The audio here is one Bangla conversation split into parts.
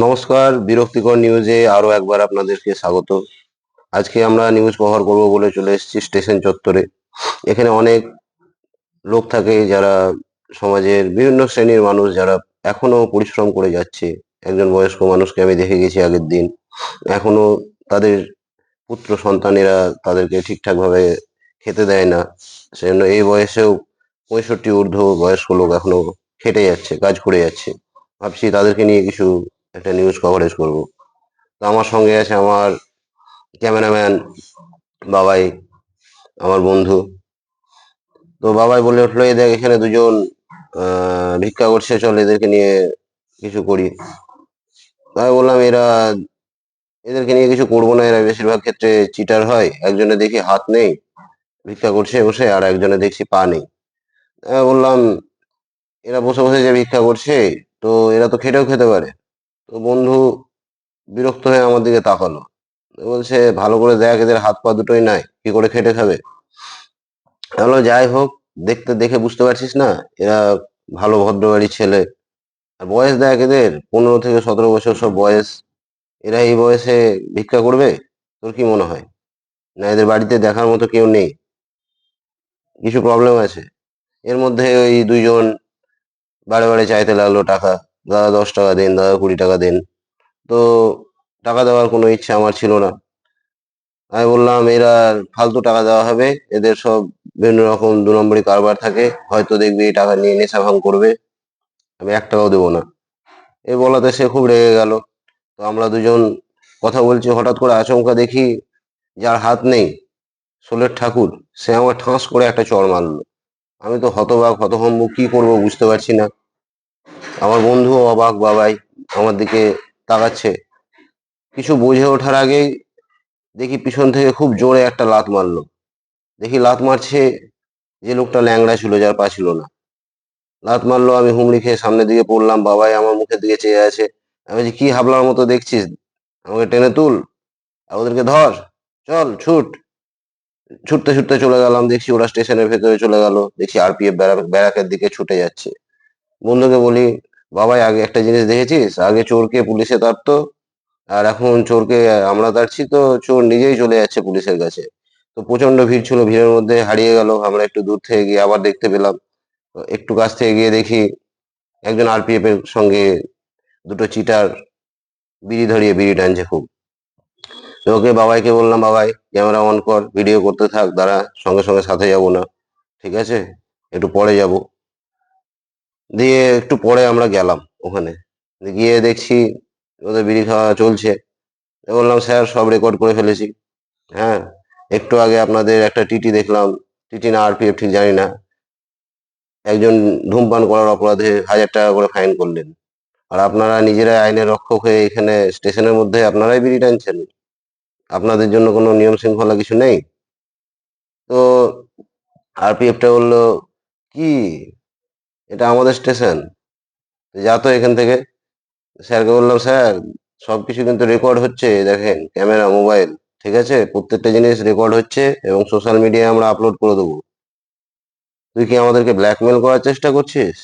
নমস্কার, বিরক্তিকর নিউজে আরো একবার আপনাদেরকে স্বাগত। আজকে আমরা নিউজ কভার করব বলে চলে এসেছি স্টেশন চত্বরে। এখানে অনেক লোক থাকে যারা সমাজের বিভিন্ন শ্রেণীর মানুষ যারা এখনো পরিশ্রম করে যাচ্ছে। একজন বয়স্ক মানুষকে আমি দেখে গেছি আগের দিন। এখনো তাদের পুত্র সন্তানেরা তাদেরকে ঠিকঠাকভাবে খেতে দেয় না। সেজন্য এই বয়সেও 65 ঊর্ধ্ব বয়স্ক লোক এখনো খেটে যাচ্ছে, কাজ করে যাচ্ছে। ভাবছি তাদেরকে নিয়ে কিছু একটা নিউজ কভারেজ করব। তো আমার সঙ্গে আছে আমার ক্যামেরাম্যান বাবাই, আমার বন্ধু। তো বাবাই বলে উঠলো, এই দেখ এখানে দুজন ভিক্ষা করছে, চল এদেরকে নিয়ে কিছু করি। আমি বললাম, এদেরকে নিয়ে কিছু করবো না, এরা বেশিরভাগ ক্ষেত্রে চিটার হয়। একজনে দেখি হাত নেই, ভিক্ষা করছে বসে, আর একজনে দেখছি পা নেই। আমি বললাম, এরা বসে বসে যে ভিক্ষা করছে, তো এরা তো খেটেও খেতে পারে। তো বন্ধু বিরক্ত হয়ে আমার দিকে তাকালো, বলছে, ভালো করে দেখ, এদের হাত পা দুটোই নাই, কি করে খেটে খাবে? হলো, যাই হোক, দেখতে দেখে বুঝতে পারছিস না, এরা ভালো ভদ্র বাড়ির ছেলে। আর বয়স দেখ এদের 15 থেকে 17 বছর সব বয়স। এরা এই বয়সে ভিক্ষা করবে? তোর কি মনে হয়? না এদের বাড়িতে দেখার মতো কেউ নেই? কিছু প্রবলেম আছে? এর মধ্যে ওই দুইজন বারে বারে চাইতে লাগলো টাকা। দাদা 10 টাকা দিন, দাদা 20 টাকা দিন। তো টাকা দেওয়ার কোনো ইচ্ছা আমার ছিল না। আমি বললাম, এরা ফালতু টাকা দেওয়া হবে, এদের সব বিভিন্ন রকম 2 নম্বরই কারবার থাকে, হয়তো দেখবি এই টাকা নিয়ে নেশা ভাঙ করবে, আমি 1 টাকাও দেবো না। এই বলাতে সে খুব রেগে গেল। তো আমরা দুজন কথা বলছি, হঠাৎ করে আচমকা দেখি যার হাত নেই, সোলের ঠাকুর, সে আমার ঠাস করে একটা চড় মারলো। আমি তো হতবাক হতভম্ব, কি করব বুঝতে পারছি না। আমার বন্ধু অবাক, বাবাই আমার দিকে তাকাচ্ছে। কিছু বুঝে ওঠার আগেই দেখি পিছন থেকে খুব জোরে একটা লাথ মারলো। দেখি লাথ মারছে যে লোকটা ল্যাংড়া ছিল, যার পা ছিল না। লাথ মারলো, আমি হুমড়ি খেয়ে সামনের দিকে পড়লাম, বাবাই আমার মুখের দিকে চেয়ে আছে। আমি বলছি, কি হাবলার মতো দেখছিস, আমাকে টেনে তুল, আর ওদেরকে ধর, চল ছুট। ছুটতে ছুটতে চলে গেলাম, দেখছি ওরা স্টেশনের ভেতরে চলে গেল, দেখছি আরপিএফ ব্যারাকের দিকে ছুটে যাচ্ছে। বন্ধুকে বলি, বাবাই আগে একটা জিনিস দেখেছিস, আগে চোরকে পুলিশে তাড়তো, আর এখন চোরকে আমরা তাড়ছি, তো চোর নিজেই চলে যাচ্ছে পুলিশের কাছে। তো প্রচন্ড ভিড় ছিল, ভিড়ের মধ্যে হারিয়ে গেল। আমরা একটু দূর থেকে গিয়ে আবার দেখতে পেলাম। তো একটু কাছ থেকে গিয়ে দেখি একজন আরপিএফ এর সঙ্গে দুটো চিটার বিড়ি ধরিয়ে বিড়ি টানছে খুব। তো ওকে বাবাইকে বললাম, বাবাই ক্যামেরা অন কর, ভিডিও করতে থাক, দাঁড়া, সঙ্গে সঙ্গে সাথে যাব না, ঠিক আছে, একটু পরে যাব। দিয়ে একটু পরে আমরা গেলাম ওখানে, গিয়ে দেখছি ওদের বিড়ি খাওয়া চলছে। বললাম, স্যার সব রেকর্ড করে ফেলেছি। হ্যাঁ, একটু আগে আপনাদের একটা টিটি দেখলাম, টিটি না আরপিএফ ঠিক জানি না, একজন ধূমপান করার অপরাধে 1000 টাকা করে ফাইন করলেন। আর আপনারা নিজেরাই আইনের রক্ষক হয়ে এখানে স্টেশনের মধ্যে আপনারাই বিড়ি টানছেন, আপনাদের জন্য কোনো নিয়ম শৃঙ্খলা কিছু নেই? তো আরপিএফটা বললো, কি, এটা আমাদের স্টেশন, যা তো এখান থেকে। স্যারকে বললাম, স্যার সবকিছু কিন্তু রেকর্ড হচ্ছে, দেখেন ক্যামেরা, মোবাইল, ঠিক আছে, প্রত্যেকটা জিনিস রেকর্ড হচ্ছে এবং সোশ্যাল মিডিয়ায় আমরা আপলোড করে দেবো। তুই কি আমাদেরকে ব্ল্যাকমেল করার চেষ্টা করছিস?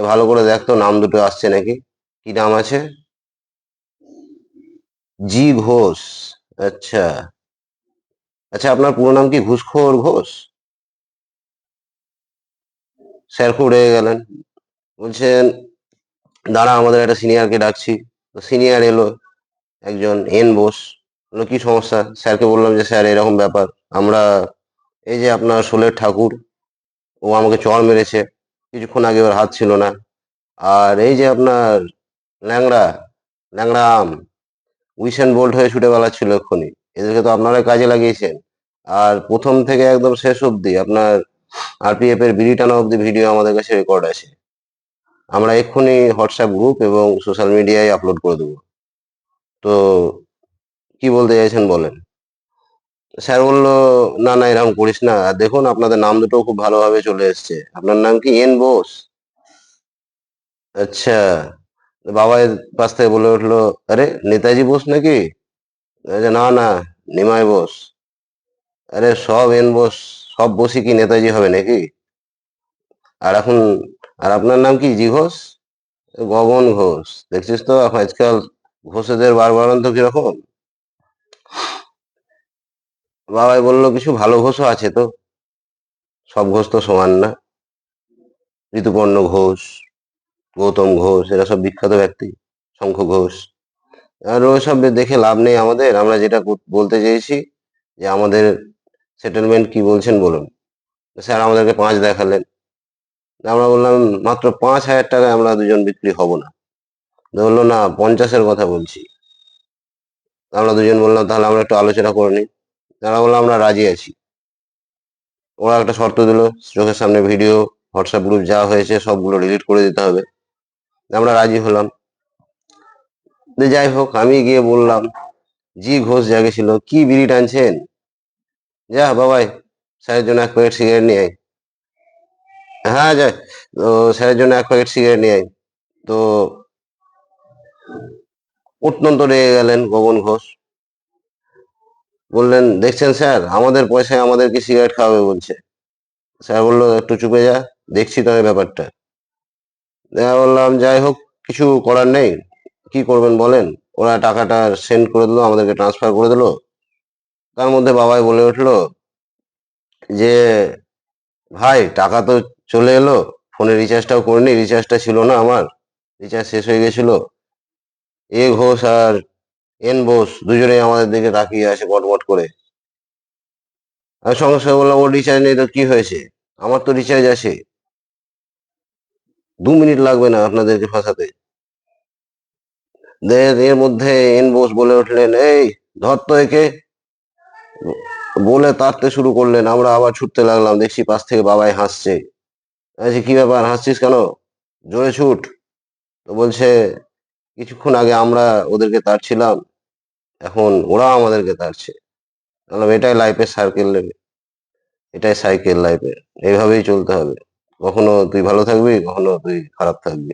ভালো করে দেখ তো নাম দুটো আসছে নাকি। কি নাম আছে? জি ঘোষ। আচ্ছা, আচ্ছা, আপনার পুরো নাম কি ঘুষখোর ঘোষ? স্যার খুব রেগে গেলেন, বলছেন, দাঁড়া, আমাদের একটা সিনিয়রকে ডাকছি। তো সিনিয়র এলো, একজন এন বোস। বললো, কি সমস্যা? স্যারকে বললাম যে, স্যার এরকম ব্যাপার, আমরা এই যে আপনার সোলের ঠাকুর, ও আমাকে চড় মেরেছে, কিছুক্ষণ আগে ওর হাত ছিল না। আর এই যে আপনার ল্যাংড়া, ল্যাংড়া আম, উইসেন বোল্ট হয়ে ছুটে বেড়াচ্ছিল এক্ষুনি, এদেরকে তো আপনারাই কাজে লাগিয়েছেন। আর প্রথম থেকে একদম শেষ অবধি আপনার আরপিএফ এর বিড়ি টানা অবধি ভিডিও আমাদের কাছে রেকর্ড আছে। আমরা এক্ষুনি হোয়াটসঅ্যাপ গ্রুপ এবং সোশ্যাল মিডিয়ায় আপলোড করে দেবো। তো কি বলতে চাইছেন বলেন? স্যার বলল, না না, এরকম করিস না, আর দেখুন আপনাদের নাম দুটো খুব ভালোভাবে চলে এসছে। আপনার নাম কি? এন বোস? আচ্ছা। বাবা এর পাশ থেকে বলে উঠলো, আরে নেতাজি বোস নাকি? বলছে, না না, নিমাই বোস। আরে সব এন বোস, সব বোসই কি নেতাজি হবে নাকি? আর এখন, আর আপনার নাম কি? জি ঘোষ? গগন ঘোষ, দেখছিস তো আজকাল ঘোষেদের বাড়বাড়ন্ত কিরকম। বাবাই বললো কিছু ভালো ঘোষও আছে তো, সব ঘোষ তো সমান না। ঋতুপর্ণ ঘোষ, গৌতম ঘোষ, এরা সব বিখ্যাত ব্যক্তি। শঙ্খ ঘোষ। আর ওসব দেখে লাভ নেই আমাদের, আমরা যেটা বলতে চেয়েছি যে আমাদের সেটেলমেন্ট কি বলছেন বলুন। স্যার আমাদেরকে 5 দেখালেন। আমরা বললাম মাত্র 5,000 টাকায় আমরা দুজন বিক্রি হব না। বললো না 50-এর কথা বলছি। আমরা দুজন বললাম তাহলে আমরা একটু আলোচনা করে নিই। তারা বললো আমরা রাজি আছি। ওরা একটা শর্ত দিল, চোখের সামনে ভিডিও, হোয়াটসঅ্যাপ গ্রুপ যা হয়েছে সবগুলো ডিলিট করে দিতে হবে। আমরা রাজি হলাম। যাই হোক, আমি গিয়ে বললাম, জি ঘোষ জাগে ছিল, কি বিড়ি টানছেন, যা বাবাই স্যারের জন্য 1 প্যাকেট সিগারেট নিয়ে আয়। হ্যাঁ যাই, তো স্যারের জন্য 1 প্যাকেট সিগারেট নিয়ে আয়। তো অত্যন্ত রেগে গেলেন গগন ঘোষ। বললেন দেখছেন স্যার, আমাদের পয়সায় আমাদেরকে সিগারেট খাওয়াবে বলছে। স্যার বললো একটু চুপে যা, দেখছি তবে ব্যাপারটা। বললাম যাই হোক, কিছু করার নেই, কি করবেন বলেন। ওরা টাকাটা সেন্ড করে দিলো, আমাদেরকে ট্রান্সফার করে দিলো। তার মধ্যে বাবাই বলে উঠলো যে ভাই টাকা তো চলে এলো, ফোনে রিচার্জটাও করিনি, রিচার্জটা ছিল না আমার, রিচার্জ শেষ হয়ে গেছিল। এ ঘোষ আর এন বোস দুজনেই আমাদের দিকে তাকিয়ে আছে কটমট করে। আমি সঙ্গে সঙ্গে বললাম ওর রিচার্জ নেই তো কি হয়েছে, আমার তো রিচার্জ আছে, 2 মিনিট লাগবে না আপনাদেরকে ফাঁসাতে। দেন এর মধ্যে এন বোস বলে উঠলেন এই ধর তো একে, বলে তাড়তে শুরু করলেন। আমরা আবার ছুটতে লাগলাম, দেখছি পাশ থেকে বাবাই হাসছে। আচ্ছা কি ব্যাপার, হাসছিস কেন, জোরে ছুট। তো বলছে কিছুক্ষণ আগে আমরা ওদেরকে তাড়ছিলাম, এখন ওরা আমাদেরকে তাড়ছে। বললাম এটাই লাইফের সার্কেল, এটাই সাইকেল লাইফের, এইভাবেই চলতে হবে। কখনো তুই ভালো থাকবি, কখনো তুই খারাপ থাকবি।